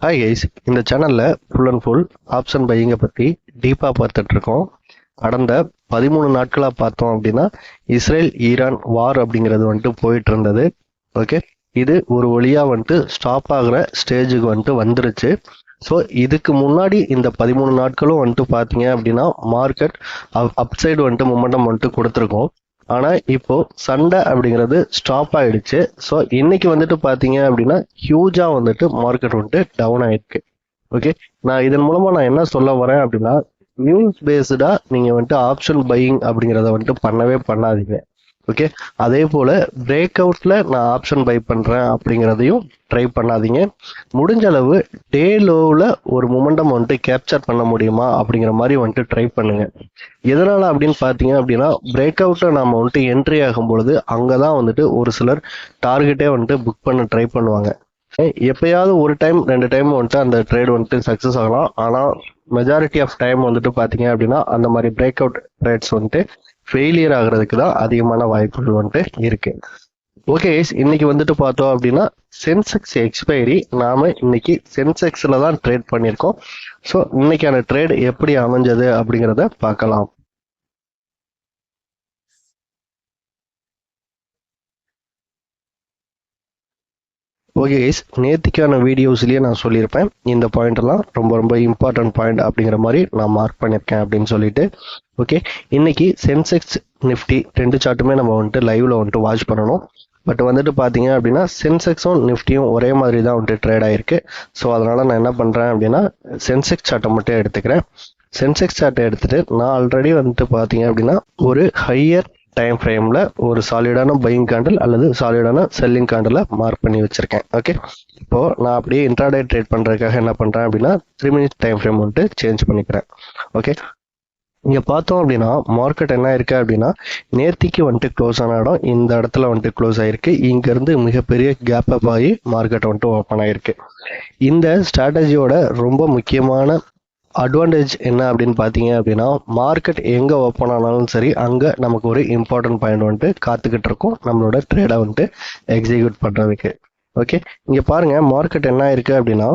Hi guys, இந்த சேனலில் full and full option பையிங்கை பற்றி டீப்பாக பார்த்துட்ருக்கோம். கடந்த 13 நாட்களாக பார்த்தோம் அப்படின்னா இஸ்ரேல் ஈரான் வார் அப்படிங்கிறது வந்துட்டு போயிட்டு இருந்தது. ஓகே, இது ஒரு வழியாக வந்துட்டு ஸ்டாப் ஆகிற ஸ்டேஜுக்கு வந்துட்டு வந்துருச்சு. ஸோ இதுக்கு முன்னாடி இந்த 13 நாட்களும் வந்துட்டு பார்த்தீங்க அப்படின்னா மார்க்கெட் அப்சைடு வந்துட்டு மொமெண்டம் வந்துட்டு கொடுத்துருக்கோம். ஆனால் இப்போ சண்டை அப்படிங்கிறது ஸ்டாப் ஆயிடுச்சு. ஸோ இன்னைக்கு வந்துட்டு பார்த்தீங்க அப்படின்னா ஹியூஜாக வந்துட்டு மார்க்கெட் வந்துட்டு டவுன் ஆயிருக்கு. ஓகே, நான் இதன் மூலமா நான் என்ன சொல்ல வரேன் அப்படின்னா நியூஸ் பேஸ்டா நீங்க வந்துட்டு ஆப்ஷன் பையிங் அப்படிங்கிறத வந்துட்டு பண்ணவே பண்ணாதீங்க. ஓகே, அதே போல பிரேக் அவுட்ல நான் ஆப்ஷன் பை பண்றேன் அப்படிங்கிறதையும் ட்ரை பண்ணாதீங்க. முடிஞ்ச அளவு டே லோவில் ஒரு மொமெண்டம் வந்துட்டு கேப்சர் பண்ண முடியுமா அப்படிங்கிற மாதிரி வந்துட்டு ட்ரை பண்ணுங்க. எதனால அப்படின்னு பார்த்தீங்க அப்படின்னா பிரேக் அவுட்டை நம்ம வந்துட்டு என்ட்ரி ஆகும் பொழுது அங்கே தான் வந்துட்டு ஒரு சிலர் டார்கெட்டே வந்துட்டு புக் பண்ண ட்ரை பண்ணுவாங்க. எப்பயாவது ஒரு டைம் 2 டைம் வந்துட்டு அந்த ட்ரேட் வந்துட்டு சக்ஸஸ் ஆகலாம். ஆனால் மெஜாரிட்டி ஆஃப் டைம் வந்துட்டு பார்த்தீங்க அப்படின்னா அந்த மாதிரி பிரேக் அவுட் ட்ரேட்ஸ் வந்துட்டு ஃபெயிலியர் ஆகுறதுக்கு தான் அதிகமான வாய்ப்புகள் வந்துட்டு இருக்கு. ஓகே, இன்னைக்கு வந்துட்டு பார்த்தோம் அப்படின்னா சென்செக்ஸ் எக்ஸ்பைரி நாம இன்னைக்கு சென்செக்ஸ்ல தான் ட்ரேட் பண்ணியிருக்கோம். ஸோ இன்னைக்கான ட்ரேட் எப்படி அமைஞ்சது அப்படிங்கிறத பார்க்கலாம். ஓகே கைஸ், நேத்திக்கான வீடியோஸ்லேயே நான் சொல்லியிருப்பேன் இந்த பாயிண்டெல்லாம் ரொம்ப ரொம்ப இம்பார்ட்டன்ட் பாயிண்ட் அப்படிங்கிற மாதிரி நான் மார்க் பண்ணியிருக்கேன் அப்படின்னு சொல்லிட்டு. ஓகே, இன்னைக்கு சென்செக்ஸ் நிஃப்டி 2 சார்ட்டுமே நம்ம வந்துட்டு லைவ்ல வந்துட்டு வாட்ச் பண்ணணும். பட் வந்துட்டு பார்த்தீங்க அப்படின்னா சென்செக்ஸும் நிஃப்டியும் ஒரே மாதிரி தான் வந்துட்டு ட்ரேட் ஆயிருக்கு. ஸோ அதனால நான் என்ன பண்ணுறேன் அப்படின்னா சென்செக்ஸ் சார்ட்டை மட்டும் எடுத்துக்கிறேன். சென்செக்ஸ் சார்ட்டை எடுத்துட்டு நான் ஆல்ரெடி வந்துட்டு பார்த்தீங்க அப்படின்னா ஒரு ஹையர் டைம் ஃப்ரேமில் ஒரு சாலிடான பையிங் கேண்டில் அல்லது சாலிடான செல்லிங் கேண்டில் மார்க் பண்ணி வச்சிருக்கேன். ஓகே, இப்போது நான் அப்படியே இன்ட்ராடே ட்ரேட் பண்ணுறதுக்காக என்ன பண்ணுறேன் அப்படின்னா 3 மினிட்ஸ் டைம் ஃப்ரேம் வந்துட்டு சேஞ்ச் பண்ணிக்கிறேன். ஓகே, இங்கே பார்த்தோம் அப்படின்னா மார்க்கெட் என்ன இருக்கு அப்படின்னா நேத்திக்கு வந்துட்டு க்ளோஸ் ஆன இடம் இந்த இடத்துல வந்துட்டு க்ளோஸ் ஆயிருக்கு. இங்கேருந்து மிகப்பெரிய கேப் அப் ஆகி மார்க்கெட் வந்துட்டு ஓப்பன் ஆயிருக்கு. இந்த ஸ்ட்ராட்டஜியோட ரொம்ப முக்கியமான அட்வான்டேஜ் என்ன அப்படின்னு பார்த்தீங்க அப்படின்னா மார்க்கெட் எங்கே ஓப்பன் ஆனாலும் சரி அங்கே நமக்கு ஒரு இம்பார்ட்டன்ட் பாயிண்ட் வந்துட்டு காத்துக்கிட்டு இருக்கும் நம்மளோட ட்ரேடை வந்துட்டு எக்ஸிக்யூட் பண்ணுறதுக்கு. ஓகே, இங்கே பாருங்க மார்க்கெட் என்ன இருக்கு அப்படின்னா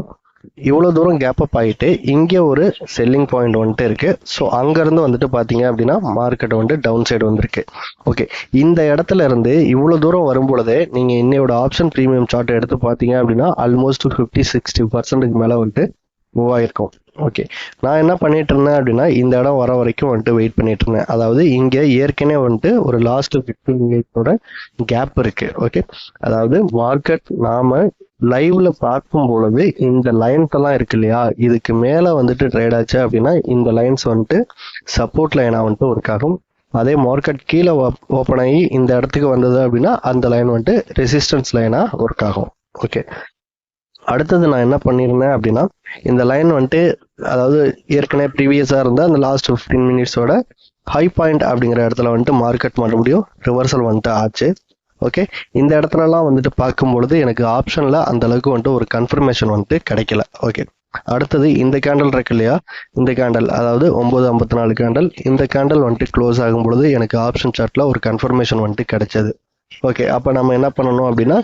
இவ்வளோ தூரம் கேப் அப் ஆகிட்டு இங்கே ஒரு செல்லிங் பாயிண்ட் வந்துட்டு இருக்கு. ஸோ அங்கேருந்து வந்துட்டு பார்த்தீங்க அப்படின்னா மார்க்கெட் வந்துட்டு டவுன் சைடு வந்திருக்கு. ஓகே, இந்த இடத்துல இருந்து இவ்வளோ தூரம் வரும்பொழுதே நீங்கள் இன்னையோட ஆப்ஷன் ப்ரீமியம் சார்ட் எடுத்து பார்த்தீங்க அப்படின்னா ஆல்மோஸ்ட் 50-60% மேலே வந்துட்டு மூவ் ஆயிருக்கும். ஓகே, நான் என்ன பண்ணிட்டு இருந்தேன் அப்படின்னா இந்த இடம் வர வரைக்கும் வந்துட்டு வெயிட் பண்ணிட்டு இருந்தேன். அதாவது இங்கே ஏற்கனவே வந்துட்டு ஒரு லாஸ்ட் 15 மினிட்ஸோட கேப் இருக்கு. ஓகே, அதாவது மார்க்கெட் நாம லைவ்ல பார்க்கும் பொழுது இந்த லைன்ஸ் எல்லாம் இருக்கு இல்லையா, இதுக்கு மேல வந்துட்டு ட்ரேட் ஆச்சு அப்படின்னா இந்த லைன்ஸ் வந்துட்டு சப்போர்ட் லைனா வந்துட்டு ஒர்க் ஆகும். அதே மார்க்கெட் கீழே ஓப்பன் ஆகி இந்த இடத்துக்கு வந்தது அப்படின்னா அந்த லைன் வந்துட்டு ரெசிஸ்டன்ஸ் லைனா ஒர்க் ஆகும். ஓகே, அடுத்தது நான் என்ன பண்ணியிருந்தேன் அப்படின்னா இந்த லைன் வந்துட்டு அதாவது ஏற்கனவே ப்ரீவியஸாக இருந்த அந்த லாஸ்ட் 15 மினிட்ஸோட ஹை பாயிண்ட் அப்படிங்கிற இடத்துல வந்துட்டு மார்க்கெட் மறுபடியும் ரிவர்சல் வந்துட்டு ஆச்சு. ஓகே, இந்த இடத்துலலாம் வந்துட்டு பார்க்கும்பொழுது எனக்கு ஆப்ஷனில் அந்த அளவுக்கு வந்துட்டு ஒரு கன்ஃபர்மேஷன் வந்துட்டு கிடைக்கல. ஓகே, அடுத்தது இந்த கேண்டல் இருக்கு இல்லையா, இந்த கேண்டல் அதாவது 9:54 கேண்டல், இந்த கேண்டல் வந்துட்டு க்ளோஸ் ஆகும் பொழுது எனக்கு ஆப்ஷன் சார்ட்ல ஒரு கன்ஃபர்மேஷன் வந்துட்டு கிடைச்சது. ஓகே, அப்போ நம்ம என்ன பண்ணணும் அப்படின்னா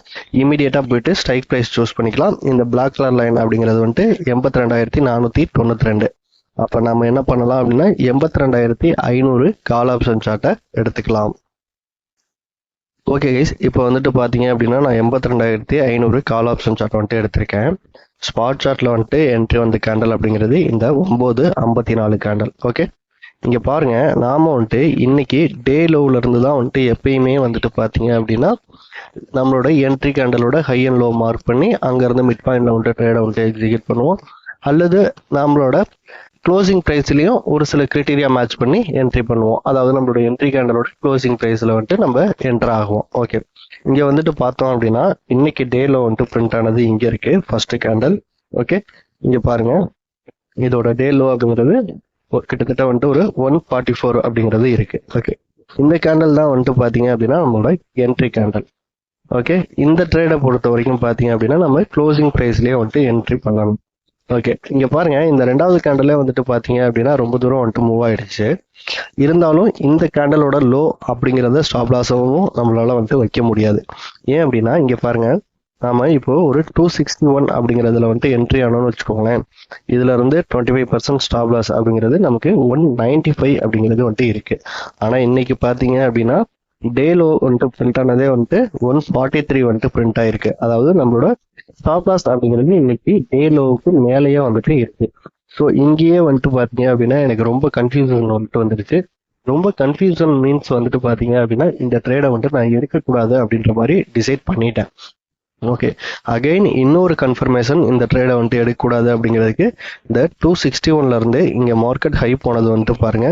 இமீடியட்டாக போயிட்டு ஸ்ட்ரைக் ப்ரைஸ் சூஸ் பண்ணிக்கலாம். இந்த பிளாக் கலர் லைன் அப்படிங்கிறது வந்துட்டு 82,492. அப்போ நம்ம என்ன பண்ணலாம் அப்படின்னா 82,500 கால் ஆப்ஷன் சார்ட்டை எடுத்துக்கலாம். ஓகே கைஸ், இப்போ வந்துட்டு பார்த்தீங்க அப்படின்னா நான் 82,500 கால் ஆப்ஷன் சார்ட் வந்துட்டு எடுத்திருக்கேன். ஸ்பாட் சார்ட்டில் வந்துட்டு என்ட்ரி வந்த கேண்டல் அப்படிங்கிறது இந்த 9:54 கேண்டல். ஓகே, இங்கே பாருங்க நாம வந்துட்டு இன்னைக்கு டே லோவில் இருந்து தான் வந்துட்டு எப்பயுமே வந்துட்டு பார்த்தீங்க அப்படின்னா நம்மளோட என்ட்ரி கேண்டலோட ஹை அண்ட் லோ மார்க் பண்ணி அங்கேருந்து மிட் பாயிண்ட்ல வந்துட்டு ட்ரேடை வந்துட்டு எக்ஸிக்யூட் பண்ணுவோம். அல்லது நம்மளோட க்ளோசிங் ப்ரைஸ்லையும் ஒரு சில கிரைட்டீரியா மேட்ச் பண்ணி என்ட்ரி பண்ணுவோம். அதாவது நம்மளோட என்ட்ரி கேண்டலோட க்ளோசிங் ப்ரைஸில் வந்துட்டு நம்ம என்டர் ஆகுவோம். ஓகே, இங்கே வந்துட்டு பார்த்தோம் அப்படின்னா இன்னைக்கு டேல வந்துட்டு பிரிண்ட் ஆனது இங்கே இருக்கு ஃபர்ஸ்ட் கேண்டல். ஓகே, இங்கே பாருங்க இதோட டே லோ அப்படிங்கிறது கிட்டத்தட்ட வந்துட்டு ஒரு 144 அப்படிங்கிறது இருக்கு. ஓகே, இந்த கேண்டல் தான் வந்துட்டு பார்த்தீங்க அப்படின்னா நம்மளோட என்ட்ரி கேண்டல். ஓகே, இந்த ட்ரேடை பொறுத்த வரைக்கும் பார்த்தீங்க அப்படின்னா நம்ம க்ளோசிங் ப்ரைஸ்லேயே வந்துட்டு என்ட்ரி பண்ணணும். ஓகே, இங்கே பாருங்க இந்த 2வது கேண்டலே வந்துட்டு பார்த்தீங்க அப்படின்னா ரொம்ப தூரம் வந்துட்டு மூவ் ஆயிடுச்சு. இருந்தாலும் இந்த கேண்டலோட லோ அப்படிங்கிறத ஸ்டாப் லாஸாகவும் நம்மளால வந்துட்டு வைக்க முடியாது. ஏன் அப்படின்னா இங்கே பாருங்க நாம இப்போ ஒரு 261 அப்படிங்கிறதுல வந்துட்டு என்ட்ரி ஆனோம்னு வச்சுக்கோங்களேன். இதுல இருந்து 25% ஸ்டாப் லாஸ் அப்படிங்கிறது நமக்கு 195 அப்படிங்கிறது வந்துட்டு இருக்கு. ஆனா இன்னைக்கு பாத்தீங்க அப்படின்னா டே லோ வந்துட்டு பிரிண்ட் ஆனதே வந்துட்டு 143 வந்துட்டு பிரிண்ட் ஆயிருக்கு. அதாவது நம்மளோட ஸ்டாப் லாஸ் அப்படிங்கிறது இன்னைக்கு டே லோவுக்கு மேலேயே வந்துட்டு இருக்கு. ஸோ இங்கேயே வந்துட்டு பார்த்தீங்க அப்படின்னா எனக்கு ரொம்ப கன்ஃபியூஷன் வந்துட்டு வந்துருச்சு. ரொம்ப கன்ஃபியூஷன் மீன்ஸ் வந்துட்டு பார்த்தீங்க அப்படின்னா இந்த ட்ரேடை வந்துட்டு நான் எடுக்கக்கூடாது அப்படின்ற மாதிரி டிசைட் பண்ணிட்டேன். ஓகே, அகைன் இன்னொரு கன்ஃபர்மேஷன் இந்த ட்ரேடை வந்துட்டு எடுக்கக்கூடாது அப்படிங்கிறதுக்கு இந்த 261 இருந்து இங்கே மார்க்கெட் ஹை போனது வந்துட்டு பாருங்க,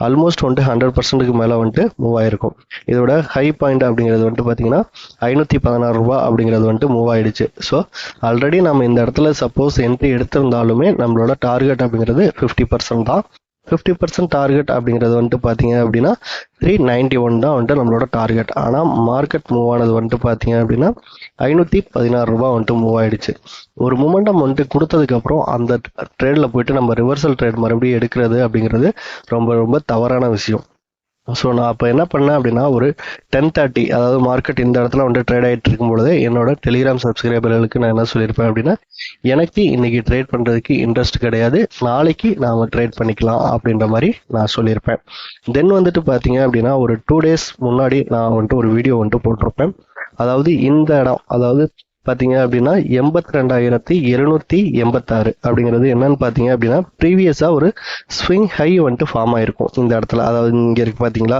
ஆல்மோஸ்ட் வந்துட்டு 100% மேலே வந்துட்டு மூவ் ஆயிருக்கும். இதோட ஹை பாயிண்ட் அப்படிங்கிறது வந்துட்டு பார்த்தீங்கன்னா 516 ரூபா அப்படிங்கிறது வந்துட்டு மூவ் ஆயிடுச்சு. ஸோ ஆல்ரெடி நம்ம இந்த இடத்துல சப்போஸ் என்ட்ரி எடுத்திருந்தாலுமே நம்மளோட டார்கெட் அப்படிங்கிறது 50% தான். 50% டார்கெட் அப்படிங்கிறது வந்துட்டு பார்த்தீங்க அப்படின்னா 391 தான் வந்துட்டு நம்மளோட டார்கெட். ஆனால் மார்க்கெட் மூவ் ஆனது வந்துட்டு பார்த்தீங்க அப்படின்னா 516 ரூபா வந்துட்டு மூவ் ஆயிடுச்சு. ஒரு மொமெண்டம் வந்துட்டு கொடுத்ததுக்கப்புறம் அந்த ட்ரேடில் போயிட்டு நம்ம ரிவர்சல் ட்ரேட் மறுபடியும் எடுக்கிறது அப்படிங்கிறது ரொம்ப ரொம்ப தவறான விஷயம். ஸோ நான் அப்போ என்ன பண்ணேன் அப்படின்னா ஒரு 10:30 அதாவது மார்க்கெட் இந்த இடத்துல வந்துட்டு ட்ரேட் ஆகிட்டு இருக்கும் பொழுது என்னோட டெலிகிராம் சப்ஸ்கிரைபர்களுக்கு நான் என்ன சொல்லியிருப்பேன் அப்படின்னா, எனக்கு இன்னைக்கு ட்ரேட் பண்ணுறதுக்கு இன்ட்ரெஸ்ட் கிடையாது, நாளைக்கு நாம் ட்ரேட் பண்ணிக்கலாம் அப்படின்ற மாதிரி நான் சொல்லியிருப்பேன். தென் வந்துட்டு பார்த்தீங்க அப்படின்னா ஒரு 2 days முன்னாடி நான் வந்துட்டு ஒரு வீடியோ வந்துட்டு போட்டிருப்பேன். அதாவது இந்த இடம் அதாவது பார்த்தீங்க அப்படின்னா 82,786 அப்படிங்கிறது என்னன்னு பார்த்தீங்க அப்படின்னா ப்ரீவியஸாக ஒரு ஸ்விங் ஹை வந்துட்டு ஃபார்ம் ஆயிருக்கும் இந்த இடத்துல. அதாவது இங்கே இருக்கு பார்த்தீங்களா.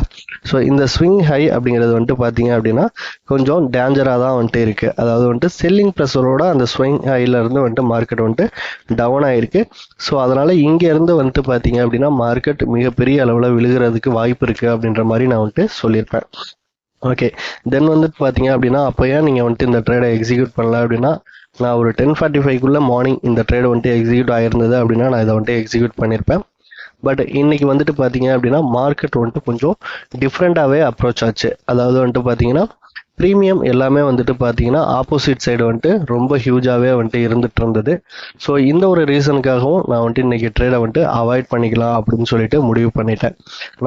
ஸோ இந்த ஸ்விங் ஹை அப்படிங்கிறது வந்துட்டு பார்த்தீங்க அப்படின்னா கொஞ்சம் டேஞ்சராக தான் வந்துட்டு இருக்கு. அதாவது வந்துட்டு செல்லிங் ப்ரெஷரோட அந்த ஸ்விங் ஹைல இருந்து வந்துட்டு மார்க்கெட் வந்துட்டு டவுன் ஆயிருக்கு. ஸோ அதனால இங்க இருந்து வந்துட்டு பார்த்தீங்க அப்படின்னா மார்க்கெட் மிகப்பெரிய அளவில் விழுகிறதுக்கு வாய்ப்பு இருக்கு அப்படின்ற மாதிரி நான் வந்துட்டு சொல்லியிருப்பேன். ஓகே, தென் வந்துட்டு பார்த்தீங்க அப்படின்னா அப்போ ஏன் நீங்கள் வந்துட்டு இந்த ட்ரேடை எக்ஸிக்யூட் பண்ணல அப்படின்னா, நான் ஒரு 10:45 மார்னிங் இந்த ட்ரேடை வந்துட்டு எக்ஸிக்யூட் ஆயிருந்தது அப்படின்னா நான் இதை வந்துட்டு எக்ஸிக்யூட் பண்ணியிருப்பேன். பட் இன்னைக்கு வந்துட்டு பார்த்தீங்க அப்படின்னா மார்க்கெட் வந்துட்டு கொஞ்சம் டிஃப்ரெண்ட்டாகவே அப்ரோச் ஆச்சு. அதாவது வந்துட்டு பார்த்தீங்கன்னா ப்ரீமியம் எல்லாமே வந்துட்டு பார்த்தீங்கன்னா ஆப்போசிட் சைடு வந்துட்டு ரொம்ப ஹியூஜாகவே வந்துட்டு இருந்துட்டு இருந்தது. ஸோ இந்த ஒரு ரீசனுக்காகவும் நான் வந்துட்டு இன்னைக்கு ட்ரேடை வந்துட்டு அவாய்ட் பண்ணிக்கலாம் அப்படின்னு சொல்லிட்டு முடிவு பண்ணிட்டேன்.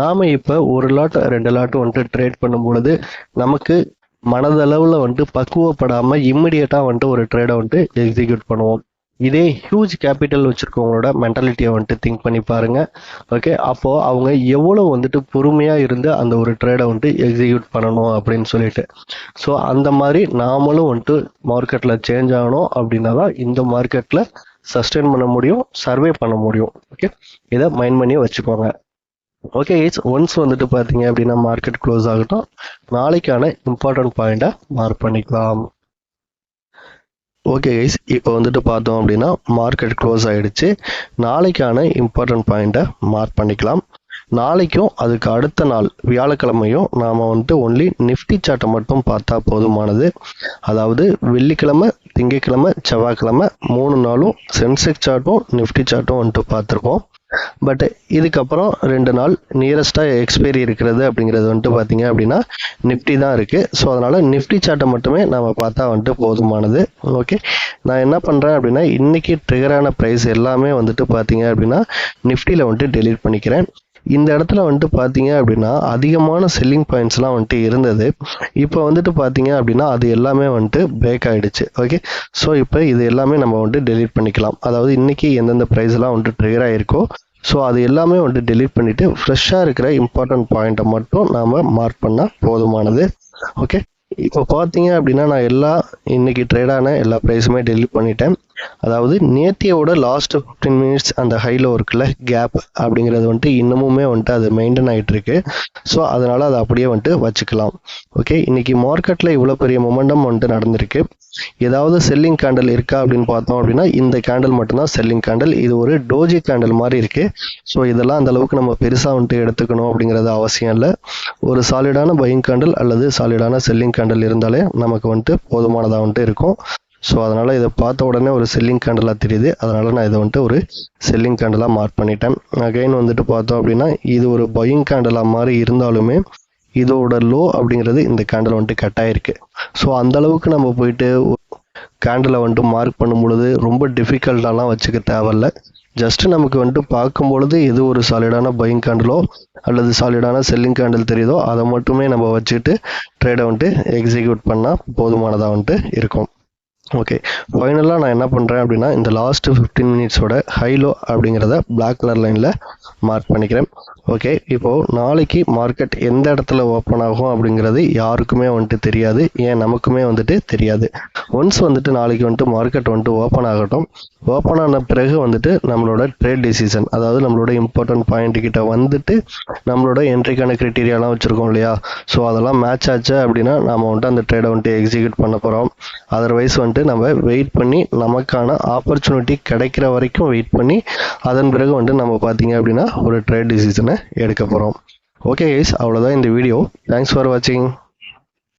நாம் இப்போ ஒரு லாட் 2 லாட் வந்துட்டு ட்ரேட் பண்ணும் பொழுது நமக்கு மனதளவில் வந்துட்டு பக்குவப்படாமல் இம்மிடியட்டாக வந்துட்டு ஒரு ட்ரேடை வந்துட்டு எக்ஸிக்யூட் பண்ணுவோம். இதே ஹியூஜ் கேபிட்டல் வச்சிருக்கவங்களோட மென்டாலிட்டியை வந்துட்டு திங்க் பண்ணி பாருங்க. ஓகே, அப்போ அவங்க எவ்வளவு வந்துட்டு பொறுமையா இருந்து அந்த ஒரு ட்ரேடை வந்துட்டு எக்ஸிக்யூட் பண்ணணும் அப்படின்னு சொல்லிட்டு. ஸோ அந்த மாதிரி நாமளும் வந்துட்டு மார்க்கெட்ல சேஞ்ச் ஆகணும் அப்படின்னா தான் இந்த மார்க்கெட்ல சஸ்டெயின் பண்ண முடியும், சர்வே பண்ண முடியும். ஓகே, இதை மைண்ட் பண்ணி வச்சுக்கோங்க. ஓகே, ஒன்ஸ் வந்துட்டு பார்த்தீங்க அப்படின்னா மார்க்கெட் க்ளோஸ் ஆகட்டும், நாளைக்கான இம்பார்ட்டன்ட் பாயிண்டை மார்க் பண்ணிக்கலாம். ஓகே கைஸ், இப்போ வந்துட்டு பார்த்தோம் அப்படின்னா மார்க்கெட் க்ளோஸ் ஆகிடுச்சு. நாளைக்கான இம்பார்ட்டன்ட் பாயிண்ட்டை மார்க் பண்ணிக்கலாம். நாளைக்கும் அதுக்கு அடுத்த நாள் வியாழக்கிழமையும் நாம் வந்துட்டு ஒன்லி நிஃப்டி சார்ட்டை மட்டும் பார்த்தா போதுமானது. அதாவது வெள்ளிக்கிழமை, திங்கட்கிழமை, செவ்வாய்க்கிழமை 3 நாளும் சென்செக்ஸ் சார்ட்டும் நிஃப்டி சார்ட்டும் வந்துட்டு பார்த்துருக்கோம். பட் இதுக்கப்புறம் 2 நாள் நியரஸ்டாக எக்ஸ்பைரி இருக்கிறது அப்படிங்கிறது வந்துட்டு பார்த்தீங்க அப்படின்னா நிஃப்டி தான் இருக்குது. ஸோ அதனால் நிஃப்டி சார்ட்டை மட்டுமே நம்ம பார்த்தா வந்துட்டு போதுமானது. ஓகே, நான் என்ன பண்ணுறேன் அப்படின்னா இன்றைக்கி ட்ரிகரான ப்ரைஸ் எல்லாமே வந்துட்டு பார்த்தீங்க அப்படின்னா நிஃப்டியில் வந்துட்டு டெலீட் பண்ணிக்கிறேன். இந்த இடத்துல வந்துட்டு பார்த்தீங்க அப்படின்னா அதிகமான செல்லிங் பாயிண்ட்ஸ்லாம் வந்துட்டு இருந்தது. இப்போ வந்துட்டு பார்த்தீங்க அப்படின்னா அது எல்லாமே வந்துட்டு பிரேக் ஆகிடுச்சு. ஓகே, ஸோ இப்போ இது எல்லாமே நம்ம வந்துட்டு டெலீட் பண்ணிக்கலாம். அதாவது இன்றைக்கி எந்தெந்த ப்ரைஸ்லாம் வந்துட்டு ட்ரிகர் ஆகிருக்கோ ஸோ அது எல்லாமே வந்துட்டு டெலீட் பண்ணிவிட்டு ஃப்ரெஷ்ஷாக இருக்கிற இம்பார்ட்டன்ட் பாயிண்ட்டை மட்டும் நாம் மார்க் பண்ணால் போதுமானது. ஓகே, இப்போ பார்த்தீங்க அப்படின்னா நான் இன்னைக்கு ட்ரேடான எல்லா ப்ரைஸுமே டெலீட் பண்ணிட்டேன். அதாவது நேத்தியோட லாஸ்ட் 15 மினிட்ஸ் அந்த ஹைல இருக்குல்ல கேப் அப்படிங்கிறது வந்துட்டு இன்னமுமே வந்துட்டு அது மெயின்டைன் ஆகிட்டு இருக்கு. ஸோ அதனால அதை அப்படியே வந்துட்டு வச்சுக்கலாம். ஓகே, இன்னைக்கு மார்க்கெட்டில் இவ்வளோ பெரிய மொமெண்டம் வந்துட்டு நடந்திருக்கு. ஏதாவது செல்லிங் கேண்டில் இருக்கா அப்படின்னு பார்த்தோம் அப்படின்னா இந்த கேண்டில் மட்டும்தான் செல்லிங் கேண்டில். இது ஒரு டோஜி கேண்டில் மாதிரி இருக்கு. ஸோ இதெல்லாம் அந்த அளவுக்கு நம்ம பெருசாக வந்துட்டு எடுத்துக்கணும் அப்படிங்கிறது அவசியம் இல்லை. ஒரு சாலிடான பையிங் கேண்டில் அல்லது சாலிடான செல்லிங் கேண்டில் இருந்தாலே நமக்கு வந்துட்டு போதுமானதாக வந்துட்டு இருக்கும். ஸோ அதனால் இதை பார்த்த உடனே ஒரு செல்லிங் கேண்டலாக தெரியுது. அதனால் நான் இதை வந்துட்டு ஒரு செல்லிங் கேண்டலாக மார்க் பண்ணிட்டேன். அகைன் வந்துட்டு பார்த்தோம் அப்படின்னா இது ஒரு பையிங் கேண்டலாக மாதிரி இருந்தாலுமே இதோட லோ அப்படிங்கிறது இந்த கேண்டில் வந்துட்டு கட் ஆயிருக்கு. ஸோ அந்த அளவுக்கு நம்ம போயிட்டு கேண்டிலை வந்துட்டு மார்க் பண்ணும் பொழுது ரொம்ப டிஃபிகல்ட்டாலாம் வச்சுக்க தேவையில்ல. ஜஸ்ட் நமக்கு வந்துட்டு பார்க்கும் பொழுது எது ஒரு சாலிடான பையிங் கேண்டிலோ அல்லது சாலிடான செல்லிங் கேண்டில் தெரியுதோ அதை மட்டுமே நம்ம வச்சுட்டு ட்ரேடை வந்துட்டு எக்ஸிக்யூட் பண்ணால் போதுமானதாக வந்துட்டு இருக்கும். ஓகே, ஃபைனலாக நான் என்ன பண்ணுறேன் அப்படின்னா இந்த லாஸ்ட் 15 மினிட்ஸோட ஹைலோ அப்படிங்கிறத பிளாக் கலர் லைனில் மார்க் பண்ணிக்கிறேன். ஓகே, இப்போது நாளைக்கு மார்க்கெட் எந்த இடத்துல ஓப்பன் ஆகும் அப்படிங்கிறது யாருக்குமே வந்துட்டு தெரியாது, ஏன் நமக்குமே வந்துட்டு தெரியாது. ஒன்ஸ் வந்துட்டு நாளைக்கு வந்துட்டு மார்க்கெட் வந்துட்டு ஓப்பன் ஆகட்டும். ஓப்பன் ஆன பிறகு வந்துட்டு நம்மளோட ட்ரேட் டிசிஷன், அதாவது நம்மளோட இம்பார்ட்டன்ட் பாயிண்ட் கிட்ட வந்துட்டு நம்மளோட என்ட்ரிக்கான கிரைட்டீரியாலாம் வச்சுருக்கோம் இல்லையா, ஸோ அதெல்லாம் மேட்ச் ஆச்சு அப்படின்னா நம்ம வந்துட்டு அந்த ட்ரேடை வந்துட்டு எக்ஸிக்யூட் பண்ண போகிறோம். அதர்வைஸ் வந்துட்டு நம்ம வெயிட் பண்ணி நமக்கான ஆப்பர்ச்சுனிட்டி கிடைக்கிற வரைக்கும் வெயிட் பண்ணி அதன் பிறகு வந்துட்டு நம்ம பார்த்தீங்க அப்படின்னா ஒரு ட்ரேட் டிசிஷனை எடுக்க போகிறோம். ஓகே கைஸ், அவ்வளோதான் இந்த வீடியோ. தேங்க்ஸ் ஃபார் வாட்சிங்.